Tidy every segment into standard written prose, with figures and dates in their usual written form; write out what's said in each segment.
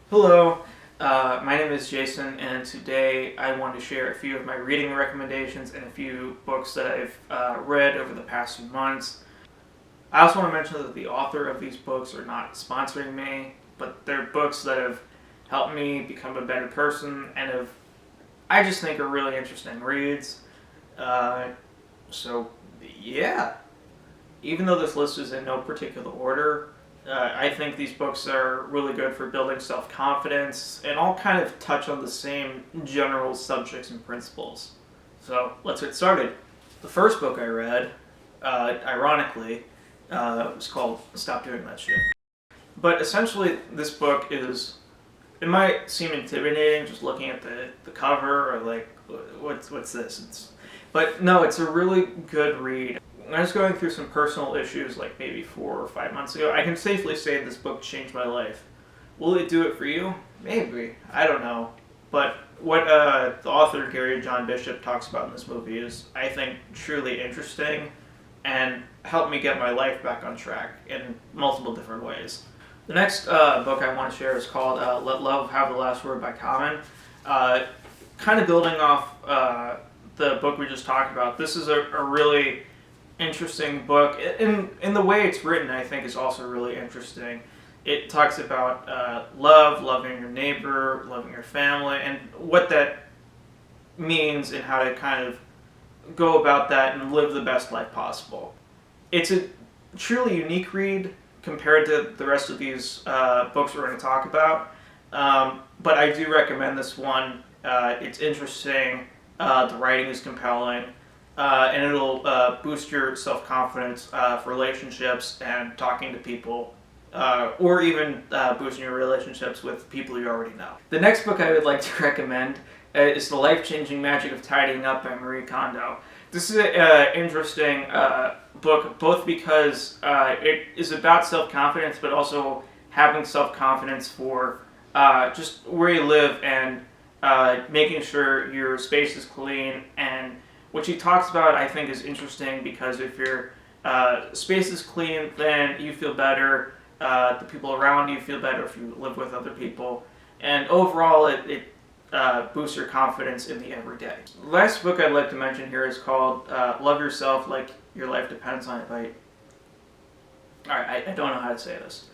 Hello, my name is Jason, and today I want to share a few of my reading recommendations and a few books that I've read over the past few months. I also want to mention that the author of these books are not sponsoring me, but they're books that have helped me become a better person and I just think are really interesting reads. Uh, so, yeah, even though this list is in no particular order, I think these books are really good for building self-confidence and all kind of touch on the same general subjects and principles. So let's get started. The first book I read, ironically, was called Stop Doing That Shit. But essentially this book is, it might seem intimidating just looking at the cover or like, what's this? But no, it's a really good read. When I was going through some personal issues like maybe 4 or 5 months ago, I can safely say this book changed my life. Will it do it for you? Maybe. I don't know. But what the author Gary John Bishop talks about in this movie is, I think, truly interesting and helped me get my life back on track in multiple different ways. The next book I want to share is called Let Love Have the Last Word by Kamal. Kind of building off the book we just talked about, this is a really interesting book. In the way it's written, I think is also really interesting. It talks about love, loving your neighbor, loving your family, and what that means and how to kind of go about that and live the best life possible. It's a truly unique read compared to the rest of these books we're going to talk about, but I do recommend this one. It's interesting, the writing is compelling, and it'll boost your self-confidence for relationships and talking to people, or even boosting your relationships with people you already know. The next book I would like to recommend is The Life-Changing Magic of Tidying Up by Marie Kondo. This is an interesting book, both because it is about self-confidence, but also having self-confidence for just where you live and making sure your space is clean. And what she talks about, I think, is interesting because if your space is clean, then you feel better. The people around you feel better if you live with other people. And overall, it boosts your confidence in the everyday. The last book I'd like to mention here is called Love Yourself Like Your Life Depends on It by... Alright, I don't know how to say this.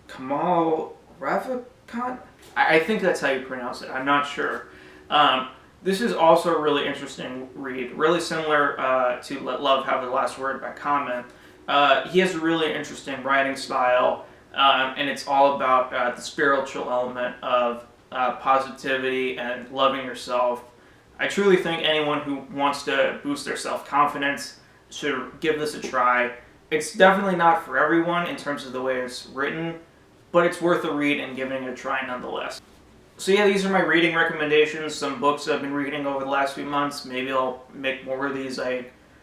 Kamal Ravikant? I think that's how you pronounce it. I'm not sure. This is also a really interesting read, really similar to Let Love Have the Last Word by Kamal. He has a really interesting writing style, and it's all about the spiritual element of positivity and loving yourself. I truly think anyone who wants to boost their self-confidence should give this a try. It's definitely not for everyone in terms of the way it's written, but it's worth a read and giving it a try nonetheless. So yeah, these are my reading recommendations, some books I've been reading over the last few months. Maybe I'll make more of these.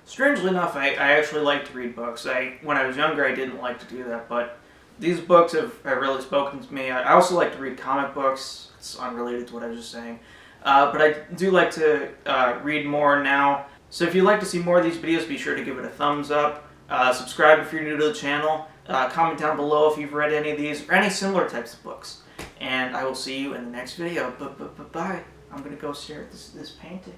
Strangely enough, I actually like to read books. When I was younger, I didn't like to do that, but these books have really spoken to me. I also like to read comic books. It's unrelated to what I was just saying. But I do like to read more now. So if you'd like to see more of these videos, be sure to give it a thumbs up. Subscribe if you're new to the channel. Comment down below if you've read any of these or any similar types of books. And I will see you in the next video. Bye. I'm going to go stare at this painting.